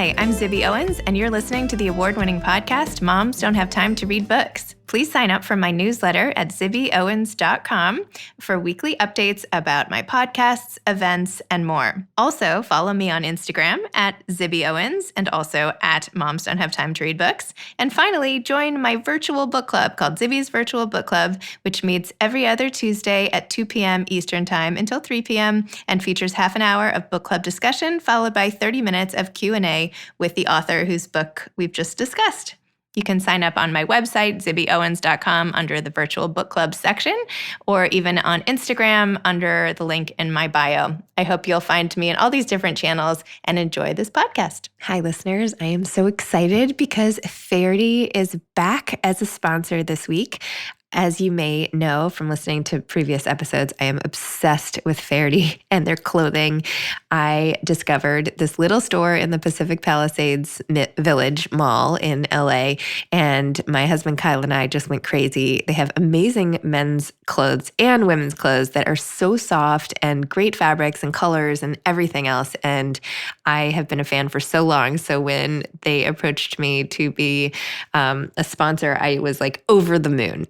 Hi, I'm Zibby Owens, and you're listening to the award-winning podcast, Moms Don't Have Time to Read Books. Please sign up for my newsletter at zibbyowens.com for weekly updates about my podcasts, events, and more. Also, follow me on Instagram at Zibby Owens and also at Moms Don't Have Time to Read Books. And finally, join my virtual book club called Zibby's Virtual Book Club, which meets every other Tuesday at 2 p.m. Eastern Time until 3 p.m. and features half an hour of book club discussion followed by 30 minutes of Q&A with the author whose book we've just discussed. You can sign up on my website, zibbyowens.com, under the Virtual Book Club section, or even on Instagram under the link in my bio. I hope you'll find me in all these different channels and enjoy this podcast. Hi, listeners. I am so excited because Faherty is back as a sponsor this week. As you may know from listening to previous episodes, I am obsessed with Faherty and their clothing. I discovered this little store in the Pacific Palisades Village Mall in LA, and my husband Kyle and I just went crazy. They have amazing men's clothes and women's clothes that are so soft and great fabrics and colors and everything else. And I have been a fan for so long. So when they approached me to be a sponsor, I was like over the moon.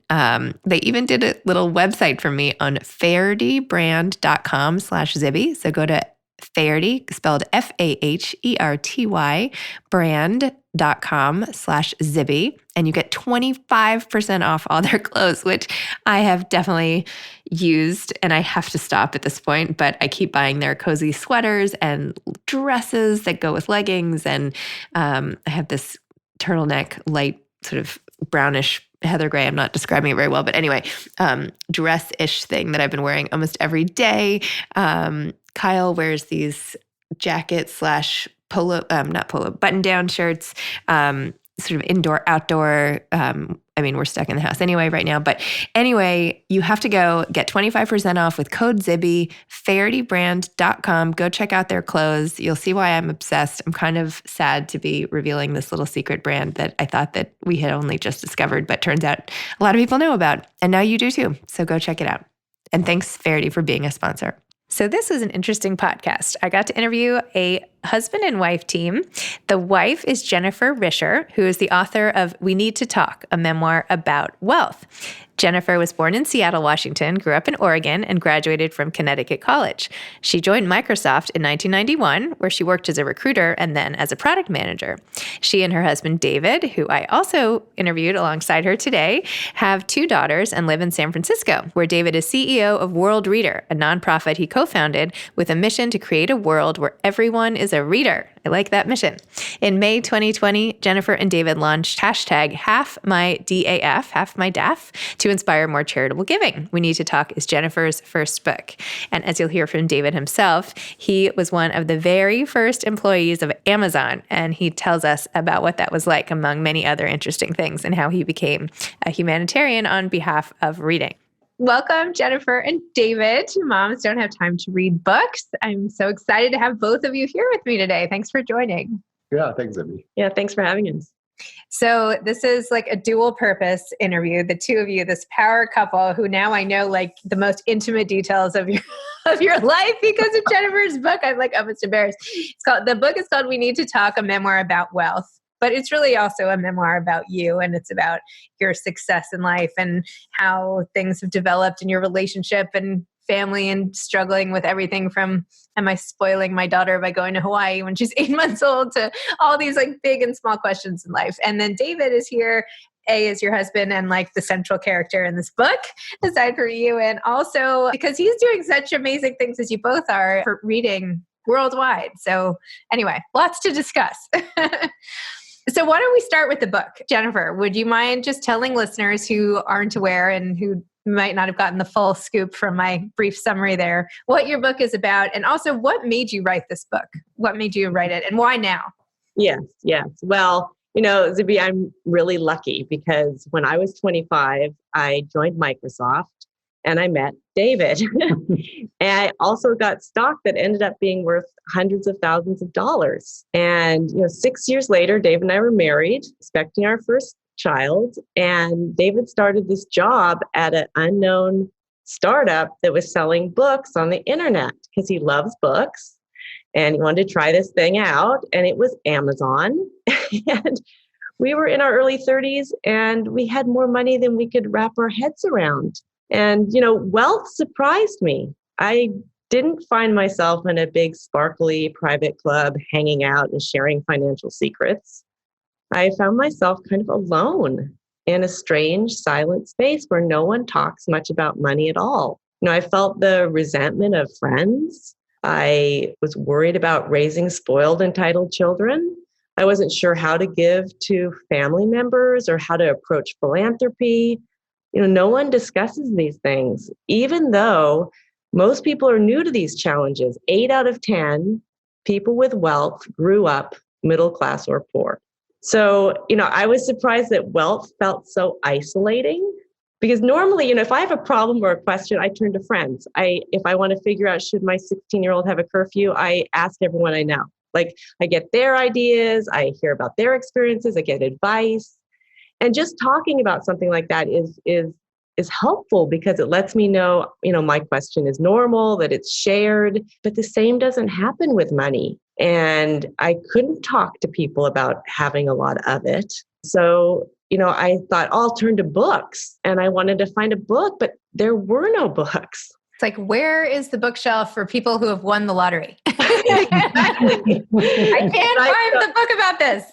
They even did a little website for me on fahertybrand.com/Zibby. So go to Faherty, spelled Faherty, brand.com/Zibby, and you get 25% off all their clothes, which I have definitely used, and I have to stop at this point, but I keep buying their cozy sweaters and dresses that go with leggings, and I have this turtleneck, light sort of brownish heather gray. I'm not describing it very well, but anyway, dress-ish thing that I've been wearing almost every day. Kyle wears these jacket / polo, not polo, button-down shirts, sort of indoor, outdoor. We're stuck in the house anyway right now. But anyway, you have to go get 25% off with code Zibby, fahertybrand.com. Go check out their clothes. You'll see why I'm obsessed. I'm kind of sad to be revealing this little secret brand that I thought that we had only just discovered, but turns out a lot of people know about. And now you do too. So go check it out. And thanks, Faherty, for being a sponsor. So this was an interesting podcast. I got to interview a husband and wife team. The wife is Jennifer Risher, who is the author of We Need to Talk, a memoir about wealth. Jennifer was born in Seattle, Washington, grew up in Oregon, and graduated from Connecticut College. She joined Microsoft in 1991, where she worked as a recruiter and then as a product manager. She and her husband, David, who I also interviewed alongside her today, have 2 daughters and live in San Francisco, where David is CEO of World Reader, a nonprofit he co-founded with a mission to create a world where everyone is a reader. I like that mission. In May 2020, Jennifer and David launched hashtag #HalfMyDAF, half my DAF, to inspire more charitable giving. We Need to Talk is Jennifer's first book. And as you'll hear from David himself, he was one of the very first employees of Amazon. And he tells us about what that was like, among many other interesting things, and how he became a humanitarian on behalf of reading. Welcome, Jennifer and David. Moms Don't Have Time to Read Books. I'm so excited to have both of you here with me today. Thanks for joining. Yeah, thanks, Zibby. Yeah, thanks for having us. So this is like a dual purpose interview. The two of you, this power couple who now I know like the most intimate details of your life because of Jennifer's book. I'm like almost embarrassed. The book is called We Need to Talk, a memoir about wealth. But it's really also a memoir about you, and it's about your success in life and how things have developed in your relationship and family, and struggling with everything from, am I spoiling my daughter by going to Hawaii when she's 8 months old, to all these like big and small questions in life. And then David is here, is your husband and like the central character in this book, aside from you. And also because he's doing such amazing things as you both are for reading worldwide. So anyway, lots to discuss. So why don't we start with the book? Jennifer, would you mind just telling listeners who aren't aware and who might not have gotten the full scoop from my brief summary there, what your book is about, and also what made you write this book? What made you write it, and why now? Yes. Well, Zibby, I'm really lucky because when I was 25, I joined Microsoft and I met David. And I also got stock that ended up being worth hundreds of thousands of dollars. And 6 years later, David and I were married, expecting our first child. And David started this job at an unknown startup that was selling books on the internet because he loves books. and he wanted to try this thing out, and it was Amazon. And we were in our early 30s and we had more money than we could wrap our heads around. And, wealth surprised me. I didn't find myself in a big, sparkly private club hanging out and sharing financial secrets. I found myself kind of alone in a strange, silent space where no one talks much about money at all. I felt the resentment of friends. I was worried about raising spoiled, entitled children. I wasn't sure how to give to family members or how to approach philanthropy. No one discusses these things, even though most people are new to these challenges. 8 out of 10 people with wealth grew up middle class or poor. So, I was surprised that wealth felt so isolating, because normally, if I have a problem or a question, I turn to friends. If I want to figure out, should my 16-year-old have a curfew, I ask everyone I know. Like, I get their ideas, I hear about their experiences, I get advice. And just talking about something like that is helpful, because it lets me know, my question is normal, that it's shared. But the same doesn't happen with money. And I couldn't talk to people about having a lot of it. So, I thought, I'll turn to books, and I wanted to find a book, but there were no books. It's like, where is the bookshelf for people who have won the lottery? Exactly. I can't find the book about this.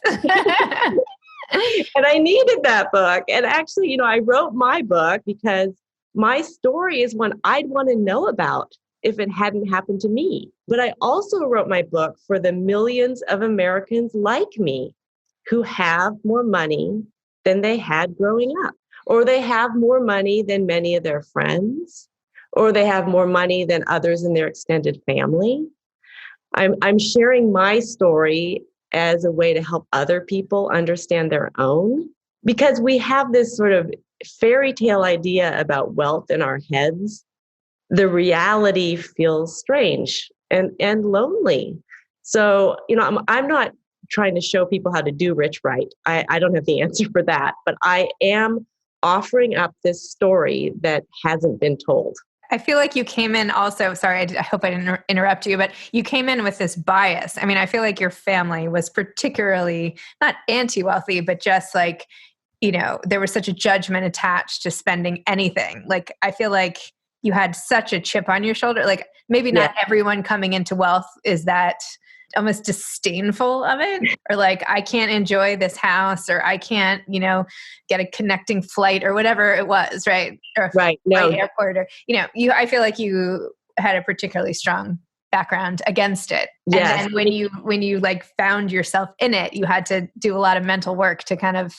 And I needed that book. And actually, I wrote my book because my story is one I'd want to know about if it hadn't happened to me. But I also wrote my book for the millions of Americans like me who have more money than they had growing up, or they have more money than many of their friends, or they have more money than others in their extended family. I'm sharing my story as a way to help other people understand their own, because we have this sort of fairy tale idea about wealth in our heads. The reality feels strange and lonely. So, I'm not trying to show people how to do rich right. I don't have the answer for that, but I am offering up this story that hasn't been told. I feel like you came in also, sorry, I hope I didn't interrupt you, but you came in with this bias. I mean, I feel like your family was particularly not anti-wealthy, but just like, there was such a judgment attached to spending anything. Like, I feel like you had such a chip on your shoulder. Like, maybe not everyone coming into wealth is that almost disdainful of it, or like, I can't enjoy this house, or I can't, get a connecting flight, or whatever it was, right? Or right. No. Airport, or, I feel like you had a particularly strong background against it. Yes. And then when you like found yourself in it, you had to do a lot of mental work to kind of,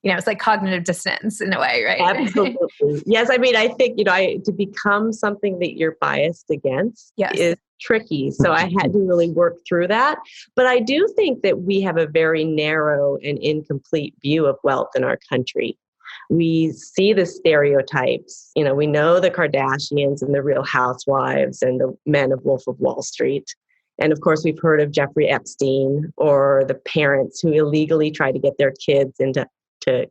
it's like cognitive dissonance in a way, right? Absolutely. Yes. I mean, I think, to become something that you're biased against is tricky. So I had to really work through that. But I do think that we have a very narrow and incomplete view of wealth in our country. We see the stereotypes. We know the Kardashians and the Real Housewives and the men of Wolf of Wall Street. And of course, we've heard of Jeffrey Epstein, or the parents who illegally try to get their kids into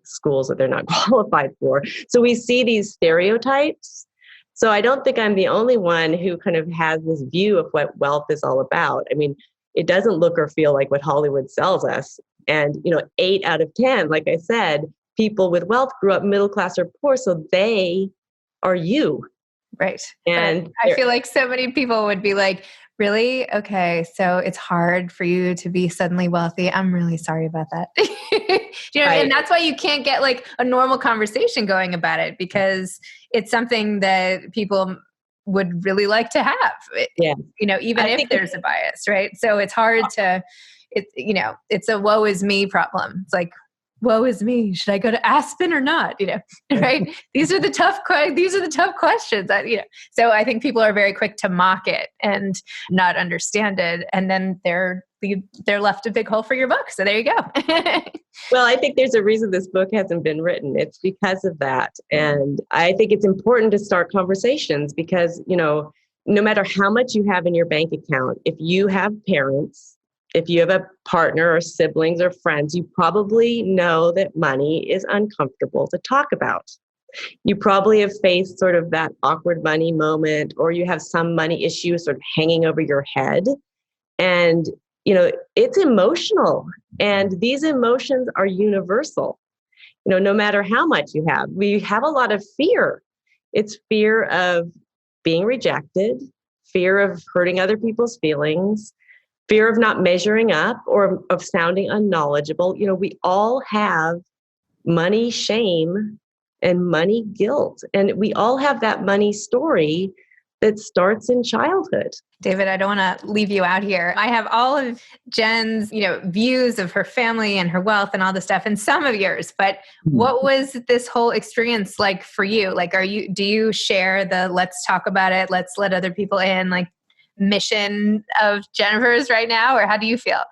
schools that they're not qualified for. So we see these stereotypes. So I don't think I'm the only one who kind of has this view of what wealth is all about. I mean, it doesn't look or feel like what Hollywood sells us. And, 8 out of 10, like I said, people with wealth grew up middle class or poor, so they are you. Right. And I feel like so many people would be like, really? Okay. So it's hard for you to be suddenly wealthy. I'm really sorry about that. And that's why you can't get like a normal conversation going about it, because it's something that people would really like to have, even if there's a bias, right? So it's hard to, it's a woe is me problem. It's like, woe is me. Should I go to Aspen or not? Right? These are the tough questions. So I think people are very quick to mock it and not understand it, and then they're left a big hole for your book. So there you go. Well, I think there's a reason this book hasn't been written. It's because of that, and I think it's important to start conversations, because no matter how much you have in your bank account, if you have parents, if you have a partner or siblings or friends, you probably know that money is uncomfortable to talk about. You probably have faced sort of that awkward money moment, or you have some money issue sort of hanging over your head. And, it's emotional, and these emotions are universal. No matter how much you have, we have a lot of fear. It's fear of being rejected, fear of hurting other people's feelings, fear of not measuring up or of sounding unknowledgeable. We all have money shame and money guilt, and we all have that money story that starts in childhood. David, I don't want to leave you out here. I have all of Jen's, views of her family and her wealth and all this stuff, and some of yours. But what was this whole experience like for you? Like, do you share the let's talk about it, let's let other people in, like, mission of Jennifer's right now, or how do you feel?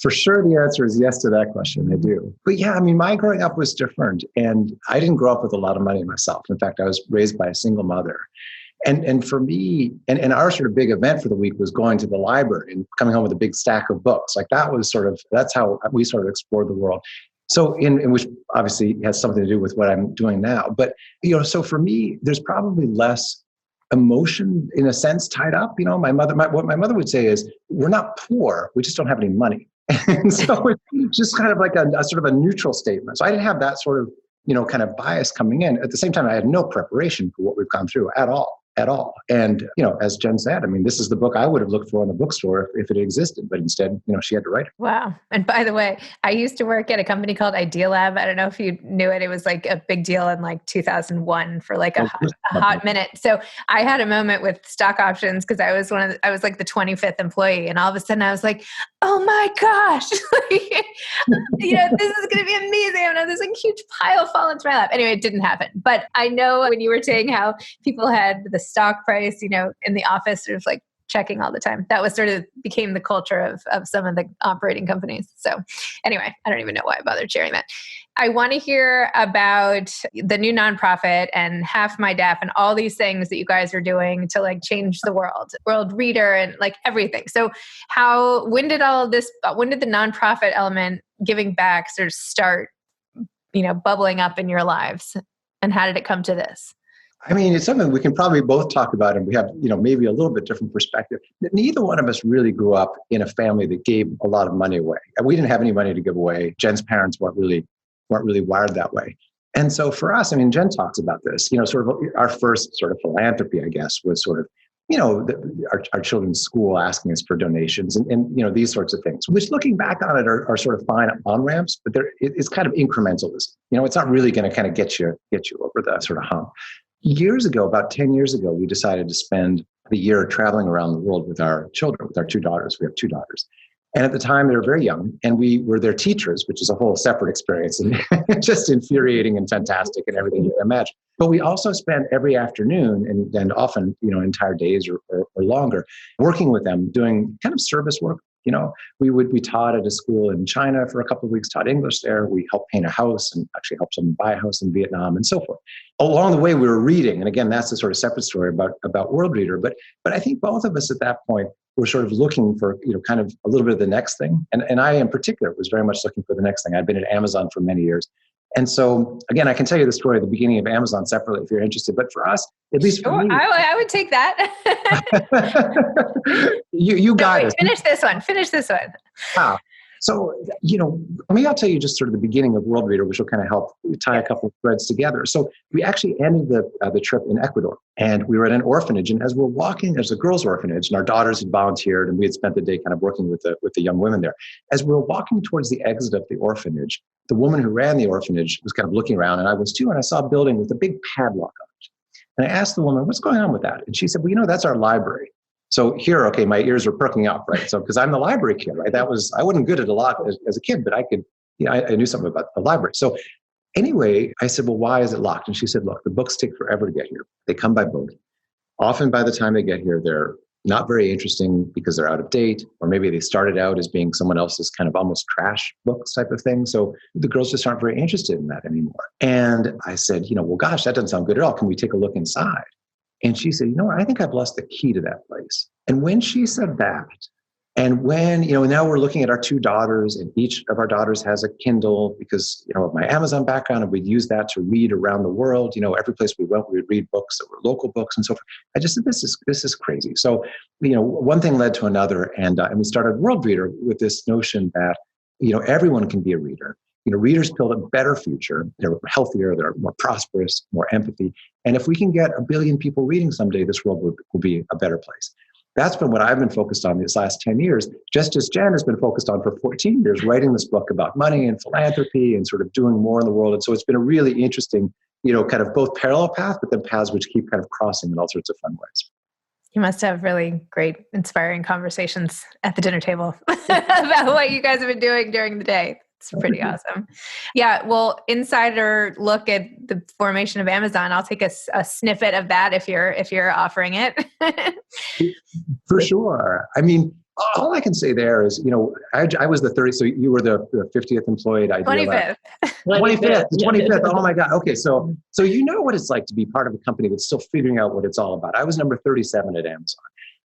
For sure, the answer is yes to that question. I do. But yeah, my growing up was different, and I didn't grow up with a lot of money myself. In fact, I was raised by a single mother. And for me, and our sort of big event for the week was going to the library and coming home with a big stack of books. Like that's how we sort of explored the world. So in which obviously has something to do with what I'm doing now. But, so for me, there's probably less emotion in a sense tied up. What my mother would say is, we're not poor, we just don't have any money. And so it's just kind of like a sort of a neutral statement. So I didn't have that sort of, kind of bias coming in. At the same time, I had no preparation for what we've gone through at all. And, as Jen said, this is the book I would have looked for in the bookstore if it existed, but instead, she had to write it. Wow. And by the way, I used to work at a company called Idea Lab. I don't know if you knew it. It was like a big deal in like 2001 for like a hot minute. So I had a moment with stock options because I was like the 25th employee. And all of a sudden I was like, oh my gosh, this is going to be amazing. I'm this like huge pile fall into my lap. Anyway, it didn't happen. But I know when you were saying how people had the stock price, in the office, sort of like checking all the time. That was sort of became the culture of some of the operating companies. So anyway, I don't even know why I bothered sharing that. I want to hear about the new nonprofit and Half My Deaf and all these things that you guys are doing to like change the world reader and like everything. So when did the nonprofit element giving back sort of start, bubbling up in your lives? And how did it come to this? It's something we can probably both talk about, and we have, maybe a little bit different perspective. Neither one of us really grew up in a family that gave a lot of money away. We didn't have any money to give away. Jen's parents weren't really wired that way. And so for us, Jen talks about this, sort of our first sort of philanthropy, I guess, was sort of, our children's school asking us for donations and these sorts of things, which looking back on it are sort of fine on-ramps, but it's kind of incrementalism. It's not really going to kind of get you over the sort of hump. Years ago, about 10 years ago, we decided to spend the year traveling around the world with our children, with our two daughters. We have two daughters. And at the time, they were very young, and we were their teachers, which is a whole separate experience and just infuriating and fantastic and everything you can imagine. But we also spent every afternoon and often, entire days or longer working with them, doing kind of service work. We taught at a school in China for a couple of weeks, taught English there. We helped paint a house and actually helped someone buy a house in Vietnam and so forth. Along the way, we were reading. And again, that's a sort of separate story about World Reader. But I think both of us at that point were sort of looking for, kind of a little bit of the next thing. And I, in particular, was very much looking for the next thing. I'd been at Amazon for many years. And so, again, I can tell you the story at the beginning of Amazon separately if you're interested. But for us, at least for me, I would take that. you got it. Finish this one. Ah, so, maybe I'll tell you just sort of the beginning of World Reader, which will kind of help tie a couple of threads together. So we actually ended the trip in Ecuador, and we were at an orphanage. And as we're walking, there's a girls' orphanage, and our daughters had volunteered, and we had spent the day kind of working with the young women there. As we were walking towards the exit of the orphanage, the woman who ran the orphanage was kind of looking around, and I was too, and I saw a building with a big padlock on it. And I asked the woman, what's going on with that? And she said, well, that's our library. So here, okay, my ears are perking up, right? So, because I'm the library kid, right? I wasn't good at a lot as a kid, but I could, I knew something about the library. So anyway, I said, well, why is it locked? And she said, look, the books take forever to get here. They come by boat. Often by the time they get here, they're not very interesting because they're out of date, or maybe they started out as being someone else's kind of almost trash books type of thing. So the girls just aren't very interested in that anymore. And I said, well, gosh, that doesn't sound good at all. Can we take a look inside? And she said, I think I've lost the key to that place. And when she said that, And when, now we're looking at our two daughters, and each of our daughters has a Kindle because, of my Amazon background, and we'd use that to read around the world. Every place we went, we would read books that were local books and so forth. I just said, this is crazy. So, one thing led to another, and we started World Reader with this notion that, everyone can be a reader. Readers build a better future. They're healthier, they're more prosperous, more empathy. And if we can get 1 billion people reading someday, this world will be a better place. That's been what I've been focused on these last 10 years, just as Jen has been focused on for 14 years, writing this book about money and philanthropy and sort of doing more in the world. And so it's been a really interesting, kind of both parallel path, but then paths which keep kind of crossing in all sorts of fun ways. You must have really great, inspiring conversations at the dinner table about what you guys have been doing during the day. It's pretty awesome. Yeah. Well, insider look at the formation of Amazon. I'll take a snippet of that if you're offering it. For sure. I mean, all I can say there is, I was the 30th. So you were the 50th employee. 25th. 25th. Oh my God. Okay. So what it's like to be part of a company that's still figuring out what it's all about. I was number 37 at Amazon.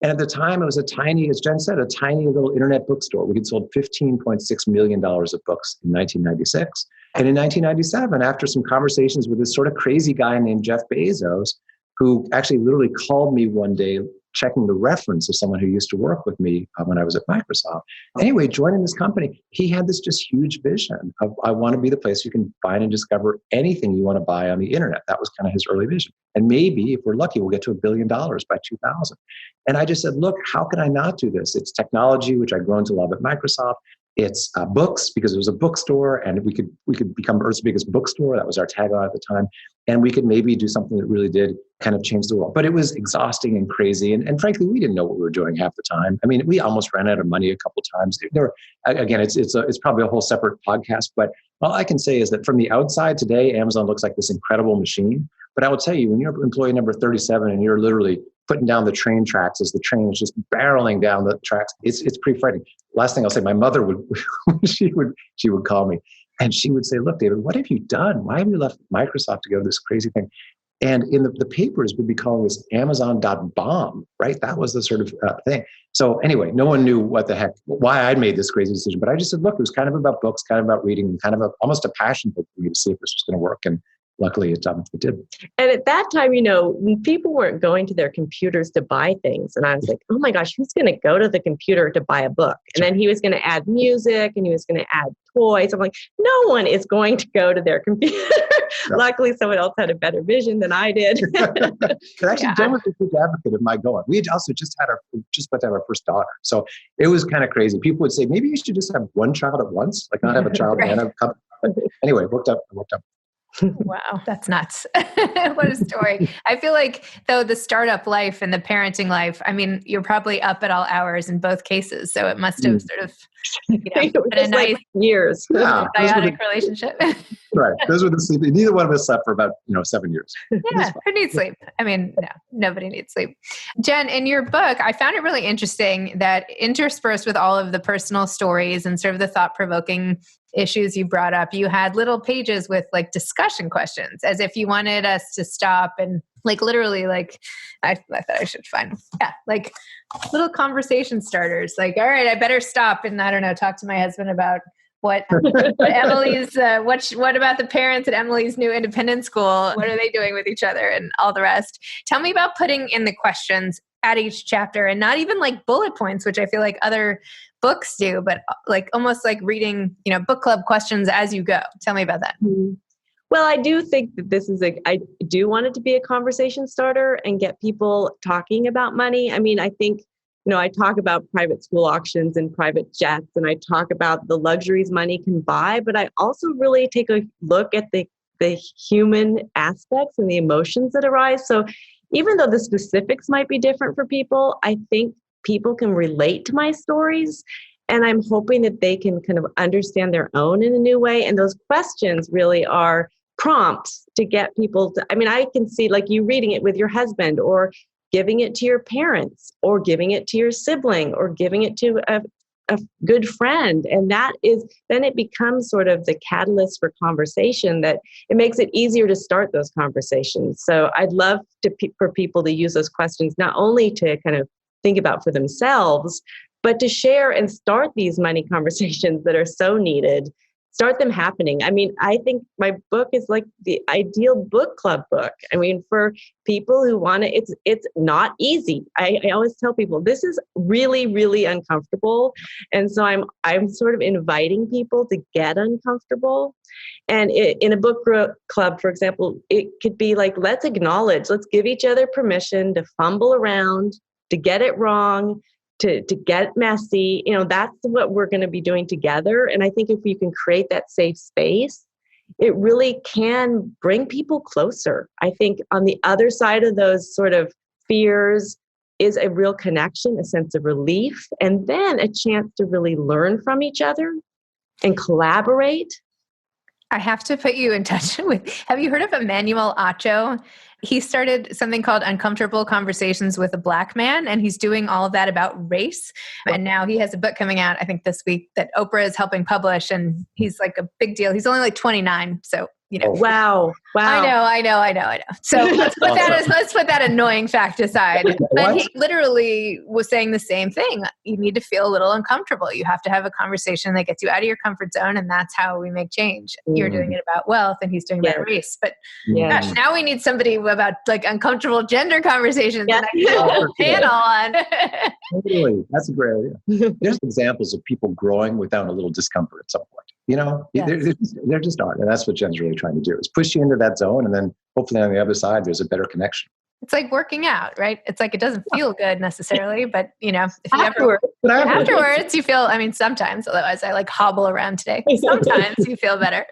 And at the time, it was a tiny, as Jen said, a tiny little internet bookstore. We had sold $15.6 million of books in 1996. And in 1997, after some conversations with this sort of crazy guy named Jeff Bezos, who actually literally called me one day, checking the reference of someone who used to work with me when I was at Microsoft. Anyway, joining this company, he had this just huge vision of, I want to be the place you can find and discover anything you want to buy on the internet. That was kind of his early vision. And maybe, if we're lucky, we'll get to $1 billion by 2000. And I just said, look, how can I not do this? It's technology, which I've grown to love at Microsoft. It's books, because it was a bookstore, and we could become Earth's biggest bookstore. That was our tagline at the time. And we could maybe do something that really did kind of change the world. But it was exhausting and crazy. And frankly, we didn't know what we were doing half the time. I mean, we almost ran out of money a couple of times. Again, it's probably a whole separate podcast. But all I can say is that from the outside today, Amazon looks like this incredible machine. But I will tell you, when you're employee number 37 and you're literally putting down the train tracks as the train is just barreling down the tracks, it's pretty frightening. Last thing I'll say, my mother would she would call me and she would say, look, David, what have you done? Why have you left Microsoft to go to this crazy thing? And in the papers would be calling this Amazon.bomb, right? That was the sort of thing. So anyway, no one knew why I'd made this crazy decision. But I just said, look, it was kind of about books, kind of about reading, and kind of almost a passion for me to see if this was going to work. And luckily, it did. And at that time, people weren't going to their computers to buy things. And I was like, oh my gosh, who's going to go to the computer to buy a book? And then he was going to add music and he was going to add toys. I'm like, no one is going to go to their computer. No. Luckily, someone else had a better vision than I did. But actually, Jen was a huge advocate of my going. We had also just about to have our first daughter. So it was kind of crazy. People would say, maybe you should just have one child at once, like not have a child and a couple. But anyway, it worked out. Wow, that's nuts. What a story. I feel like, though, the startup life and the parenting life, I mean, you're probably up at all hours in both cases. So it must have sort of been a nice years. Symbiotic relationship. Right. Those were the sleep. Neither one of us slept for about 7 years. Yeah. Who needs sleep? I mean, no, nobody needs sleep. Jen, in your book, I found it really interesting that interspersed with all of the personal stories and sort of the thought-provoking issues you brought up, you had little pages with like discussion questions, as if you wanted us to stop and literally I thought I should find, like little conversation starters. Like, all right, I better stop and I don't know, talk to my husband about what Emily's, what about the parents at Emily's new independent school? What are they doing with each other and all the rest? Tell me about putting in the questions at each chapter, and not even like bullet points, which I feel like other books do, but like almost like reading, book club questions as you go. Tell me about that. Well, I do think that I do want it to be a conversation starter and get people talking about money. I mean, I think, I talk about private school auctions and private jets, and I talk about the luxuries money can buy, but I also really take a look at the human aspects and the emotions that arise. So even though the specifics might be different for people, I think people can relate to my stories. And I'm hoping that they can kind of understand their own in a new way. And those questions really are prompts to get people to, I can see like you reading it with your husband, or giving it to your parents, or giving it to your sibling, or giving it to a good friend. And then it becomes sort of the catalyst for conversation, that it makes it easier to start those conversations. So I'd love for people to use those questions, not only to kind of think about for themselves, but to share and start these money conversations that are so needed, start them happening. I mean, I think my book is like the ideal book club book. I mean, for people who want to, it's not easy. I always tell people this is really, really uncomfortable. And so I'm sort of inviting people to get uncomfortable. And in a book club, for example, it could be like, let's give each other permission to fumble around, to get it wrong, to get messy. That's what we're going to be doing together. And I think if you can create that safe space, it really can bring people closer. I think on the other side of those sort of fears is a real connection, a sense of relief, and then a chance to really learn from each other and collaborate. I have to put you in touch with, have you heard of Emmanuel Acho? He started something called Uncomfortable Conversations with a Black Man, and he's doing all of that about race. And now he has a book coming out, I think this week, that Oprah is helping publish, and he's like a big deal. He's only like 29, so Wow. I know. So let's put that annoying fact aside. But he literally was saying the same thing. You need to feel a little uncomfortable. You have to have a conversation that gets you out of your comfort zone, and that's how we make change. You're doing it about wealth, and he's doing it about race. But gosh, now we need somebody about like uncomfortable gender conversations. And I need a whole panel on. Totally. That's a great idea. There's examples of people growing without a little discomfort at some point. There just aren't. And that's what Jen's really trying to do, is push you into that zone. And then hopefully on the other side, there's a better connection. It's like working out, right? It's like, it doesn't feel good necessarily, but if you afterwards you feel, sometimes, otherwise I like hobble around today. Sometimes you feel better.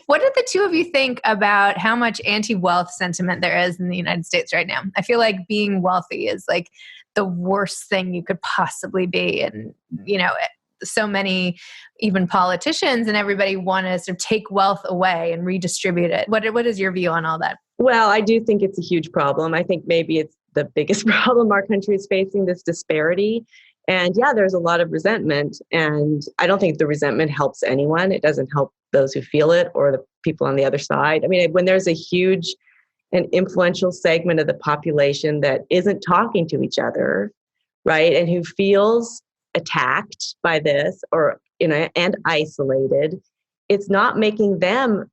What do the two of you think about how much anti-wealth sentiment there is in the United States right now? I feel like being wealthy is like the worst thing you could possibly be. And, so many, even politicians and everybody want to sort of take wealth away and redistribute it. What is your view on all that? Well, I do think it's a huge problem. I think maybe it's the biggest problem our country is facing, this disparity. And there's a lot of resentment. And I don't think the resentment helps anyone. It doesn't help those who feel it or the people on the other side. I mean, when there's a huge and influential segment of the population that isn't talking to each other, right, and who feels attacked by this or and isolated, it's not making them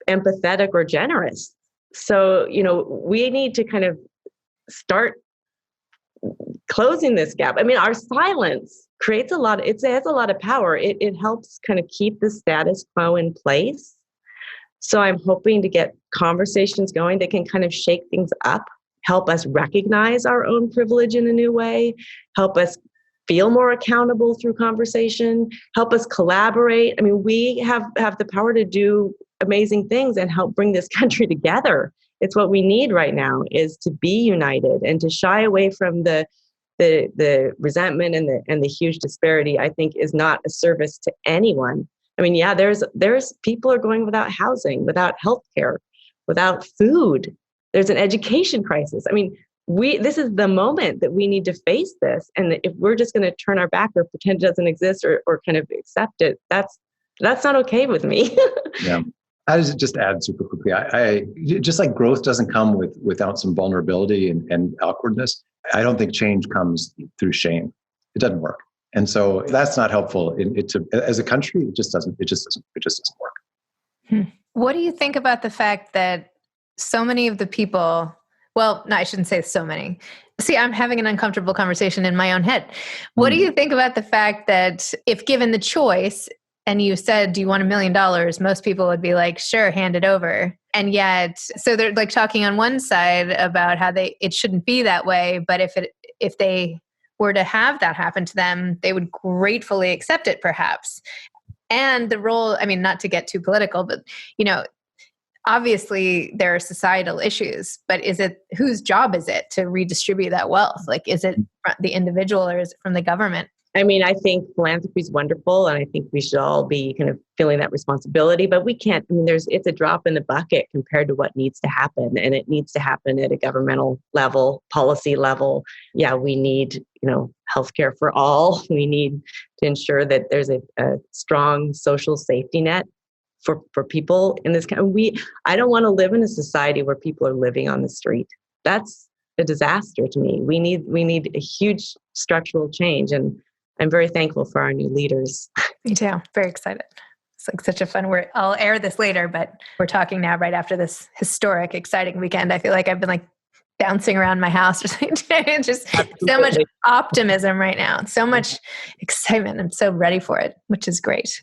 empathetic or generous. So we need to kind of start closing this gap. I mean, our silence creates it has a lot of power. It helps kind of keep the status quo in place. So I'm hoping to get conversations going that can kind of shake things up, help us recognize our own privilege in a new way, help us feel more accountable through conversation, help us collaborate. I mean, we have the power to do amazing things and help bring this country together. It's what we need right now, is to be united and to shy away from the resentment and the huge disparity. I think is not a service to anyone. I mean, there's people are going without housing, without healthcare, without food. There's an education crisis. I mean, this is the moment that we need to face this. And if we're just going to turn our back or pretend it doesn't exist or kind of accept it, that's not okay with me. Yeah. I just add super quickly. I just like growth doesn't come without some vulnerability and awkwardness. I don't think change comes through shame. It doesn't work. And so that's not helpful as a country. It just doesn't work. What do you think about the fact that so many of the people, well, no, I shouldn't say so many. See, I'm having an uncomfortable conversation in my own head. What do you think about the fact that if given the choice and you said, do you want $1 million? Most people would be like, sure, hand it over. And yet, so they're like talking on one side about how it shouldn't be that way. But if they were to have that happen to them, they would gratefully accept it perhaps. And the role, not to get too political, but, obviously there are societal issues, but whose job is it to redistribute that wealth? Like, is it the individual or is it from the government? I mean, I think philanthropy is wonderful, and I think we should all be kind of feeling that responsibility, but we can't, it's a drop in the bucket compared to what needs to happen. And it needs to happen at a governmental level, policy level. Yeah, we need, healthcare for all. We need to ensure that there's a strong social safety net for people in this country. I don't want to live in a society where people are living on the street. That's a disaster to me. We need a huge structural change. And I'm very thankful for our new leaders. Me too. Very excited. It's like such a fun word. I'll air this later, but we're talking now right after this historic, exciting weekend. I feel like I've been like bouncing around my house or something today. Just so much optimism right now. So much excitement. I'm so ready for it, which is great.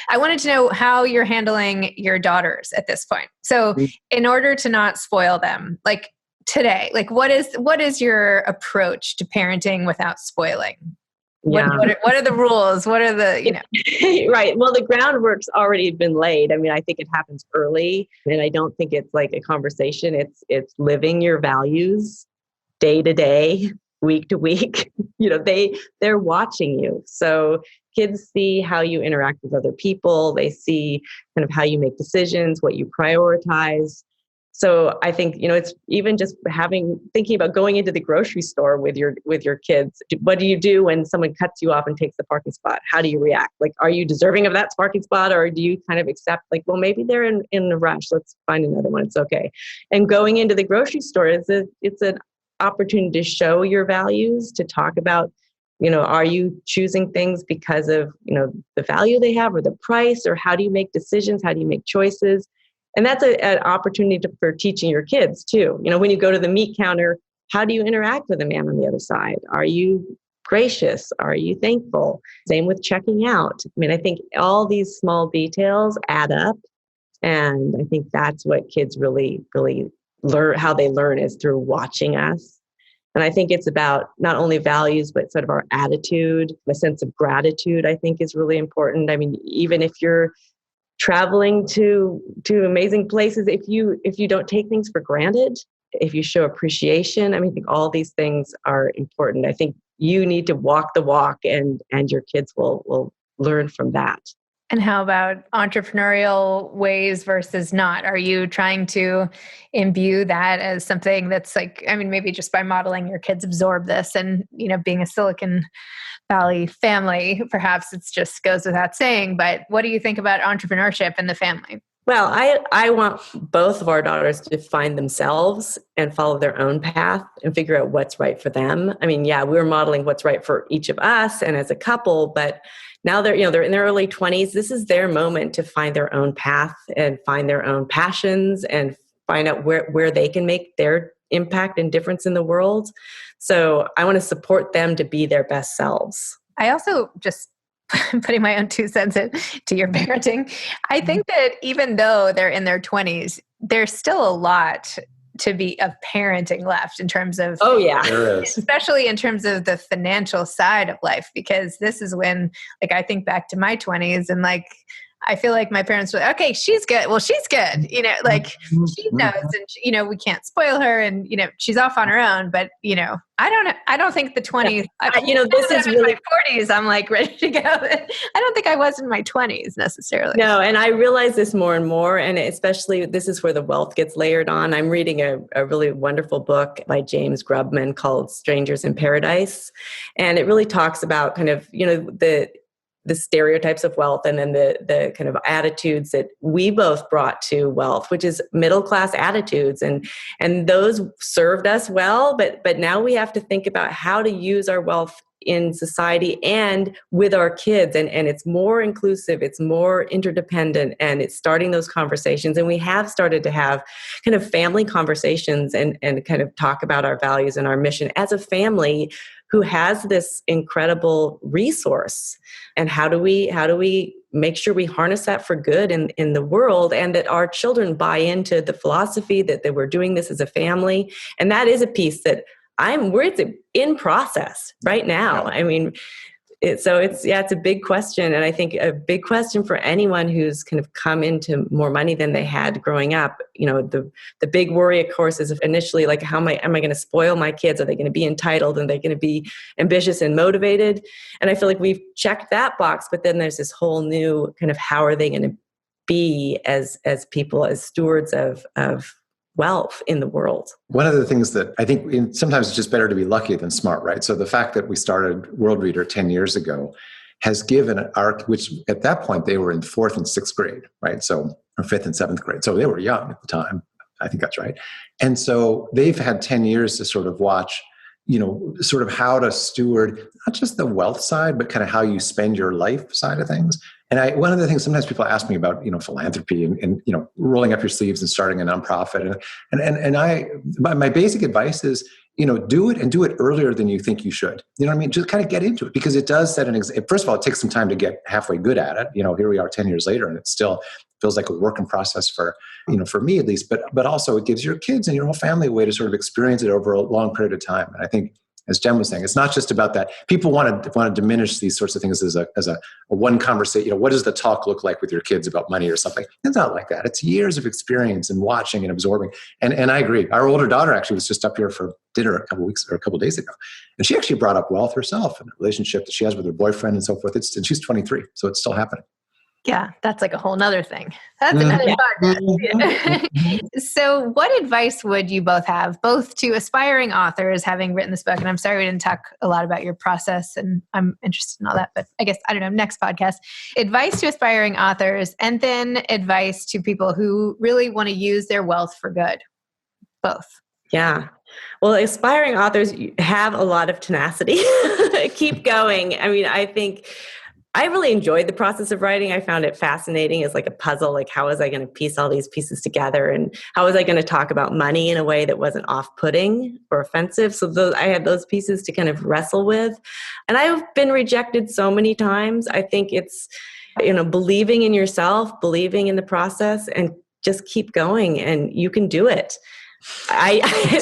I wanted to know how you're handling your daughters at this point. So in order to not spoil them, like today, like what is your approach to parenting without spoiling? Yeah. What are the rules? What are the, Right. Well, the groundwork's already been laid. I mean, I think it happens early, and I don't think it's like a conversation. It's living your values day to day, week to week. They're watching you. So kids see how you interact with other people. They see kind of how you make decisions, what you prioritize. So I think, it's even just thinking about going into the grocery store with your kids. What do you do when someone cuts you off and takes the parking spot? How do you react? Like, are you deserving of that parking spot, or do you kind of accept like, well, maybe they're in a rush. Let's find another one. It's okay. And going into the grocery store it's an opportunity to show your values, to talk about, are you choosing things because of, the value they have or the price, or how do you make decisions? How do you make choices? And that's an opportunity for teaching your kids too. When you go to the meat counter, how do you interact with the man on the other side? Are you gracious? Are you thankful? Same with checking out. I mean, I think all these small details add up. And I think that's what kids really, really learn. How they learn is through watching us. And I think it's about not only values, but sort of our attitude, a sense of gratitude, I think is really important. I mean, even if you're traveling to amazing places, if you don't take things for granted, if you show appreciation, I think all these things are important. I think you need to walk the walk, and your kids will learn from that. And how about entrepreneurial ways versus not? Are you trying to imbue that as something that's like, maybe just by modeling your kids absorb this, and, being a Silicon Valley family, perhaps it just goes without saying, but what do you think about entrepreneurship in the family? Well, I want both of our daughters to find themselves and follow their own path and figure out what's right for them. We're modeling what's right for each of us and as a couple, but now they're in their early 20s. This is their moment to find their own path and find their own passions and find out where they can make their impact and difference in the world. So I want to support them to be their best selves. I also just putting my own 2 cents to your parenting. I think that even though they're in their 20s, there's still a lot to be of parenting left in terms of, oh yeah, there is. Especially in terms of the financial side of life, because this is when, like, I think back to my 20s and like, I feel like my parents were like, okay, she's good. Well, she's good. Like she knows, and we can't spoil her, and she's off on her own. But I don't think the 20s. This is really my 40s. I'm like ready to go. I don't think I was in my 20s necessarily. No, and I realize this more and more, and especially this is where the wealth gets layered on. I'm reading a really wonderful book by James Grubman called Strangers in Paradise, and it really talks about kind of the stereotypes of wealth, and then the kind of attitudes that we both brought to wealth, which is middle-class attitudes. And those served us well, but now we have to think about how to use our wealth in society and with our kids. And it's more inclusive, it's more interdependent, and it's starting those conversations. And we have started to have kind of family conversations and kind of talk about our values and our mission as a family who has this incredible resource. And how do we make sure we harness that for good in the world, and that our children buy into the philosophy that we're doing this as a family. And that is a piece that we're in process right now. It's a big question. And I think a big question for anyone who's kind of come into more money than they had growing up. The big worry, of course, is initially like, how am I going to spoil my kids? Are they going to be entitled, and they're going to be ambitious and motivated? And I feel like we've checked that box, but then there's this whole new kind of, how are they going to be as people, as stewards of wealth in the world. One of the things that I think sometimes it's just better to be lucky than smart, right? So the fact that we started World Reader 10 years ago has given which at that point they were in 4th and 6th grade, right? So, or 5th and 7th grade. So they were young at the time. I think that's right. And so they've had 10 years to sort of watch sort of how to steward not just the wealth side, but kind of how you spend your life side of things. And one of the things sometimes people ask me about, philanthropy and rolling up your sleeves and starting a nonprofit. My basic advice is, do it and do it earlier than you think you should. You know what I mean? Just kind of get into it, because it does set an example. First of all, it takes some time to get halfway good at it. Here we are 10 years later, and it still feels like a work in process for me at least, but also it gives your kids and your whole family a way to sort of experience it over a long period of time. And I think, as Jen was saying, it's not just about that. People want to diminish these sorts of things as a one conversation. What does the talk look like with your kids about money or something? It's not like that. It's years of experience and watching and absorbing. And I agree. Our older daughter actually was just up here for dinner a couple days ago, and she actually brought up wealth herself and the relationship that she has with her boyfriend and so forth. And she's 23, so it's still happening. Yeah, that's like a whole nother thing. That's another podcast. So what advice would you both have, both to aspiring authors having written this book? And I'm sorry we didn't talk a lot about your process, and I'm interested in all that, but I guess, I don't know, next podcast. Advice to aspiring authors, and then advice to people who really want to use their wealth for good. Both. Yeah. Well, aspiring authors have a lot of tenacity. Keep going. I mean, I think I really enjoyed the process of writing. I found it fascinating as like a puzzle. Like, how was I going to piece all these pieces together? And how was I going to talk about money in a way that wasn't off-putting or offensive? So I had those pieces to kind of wrestle with. And I've been rejected so many times. I think it's, believing in yourself, believing in the process, and just keep going, and you can do it. It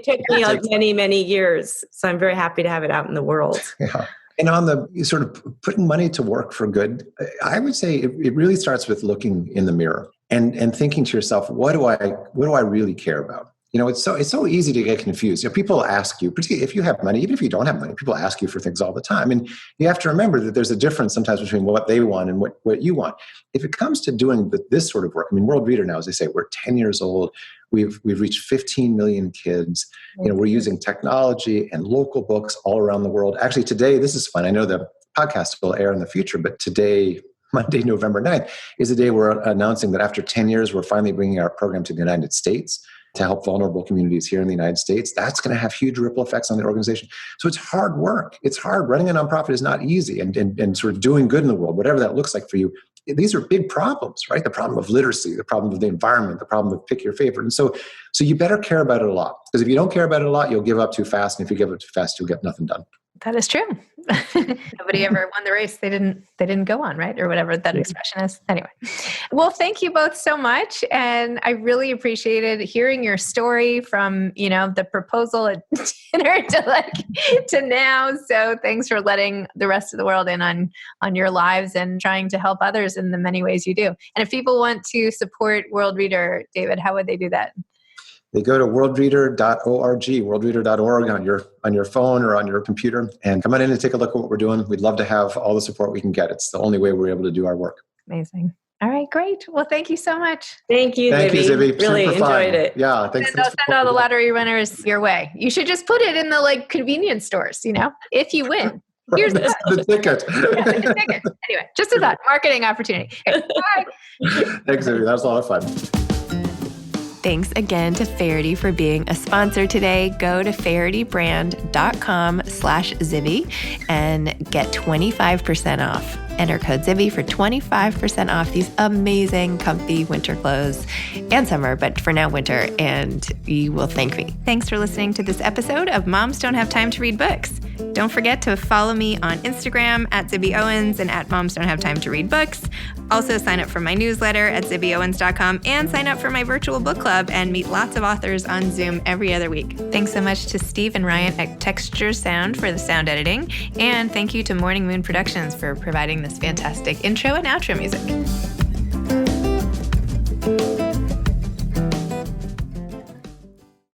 took me many, many years. So I'm very happy to have it out in the world. Yeah. And on the sort of putting money to work for good, I would say it really starts with looking in the mirror and thinking to yourself, what do I really care about? It's so easy to get confused. People ask you, particularly if you have money, even if you don't have money, people ask you for things all the time. And you have to remember that there's a difference sometimes between what they want and what you want. If it comes to doing this sort of work, World Reader now, as they say, we're 10 years old. We've reached 15 million kids. We're using technology and local books all around the world. Actually, today, this is fun. I know the podcast will air in the future, but today, Monday, November 9th, is the day we're announcing that after 10 years, we're finally bringing our program to the United States to help vulnerable communities here in the United States. That's going to have huge ripple effects on the organization. So it's hard work. It's hard. Running a nonprofit is not easy, and sort of doing good in the world, whatever that looks like for you. These are big problems, right? The problem of literacy, the problem of the environment, the problem of pick your favorite. And so you better care about it a lot, because if you don't care about it a lot, you'll give up too fast. And if you give up too fast, you'll get nothing done. That is true. Nobody ever won the race they didn't go on, right? Or whatever that expression is. Anyway. Well, thank you both so much. And I really appreciated hearing your story from, the proposal at dinner to now. So thanks for letting the rest of the world in on your lives and trying to help others in the many ways you do. And if people want to support World Reader, David, how would they do that? They go to worldreader.org, worldreader.org on your phone or on your computer, and come on in and take a look at what we're doing. We'd love to have all the support we can get. It's the only way we're able to do our work. Amazing. All right, great. Well, thank you so much. Thank you, Zibby. Really enjoyed it. Yeah, thanks. I'll send all the lottery winners your way. You should just put it in the convenience stores, if you win. Here's the ticket. Yeah, the ticket. Anyway, just a thought, marketing opportunity. Okay, bye. Thanks, Zibby. That was a lot of fun. Thanks again to Faherty for being a sponsor today. Go to fahertybrand.com/Zibby and get 25% off. Enter code Zibby for 25% off these amazing, comfy winter clothes and summer, but for now, winter, and you will thank me. Thanks for listening to this episode of Moms Don't Have Time to Read Books. Don't forget to follow me on Instagram at Zibby Owens and at Moms Don't Have Time to Read Books. Also sign up for my newsletter at zibbyowens.com and sign up for my virtual book club and meet lots of authors on Zoom every other week. Thanks so much to Steve and Ryan at Texture Sound for the sound editing. And thank you to Morning Moon Productions for providing this fantastic intro and outro music.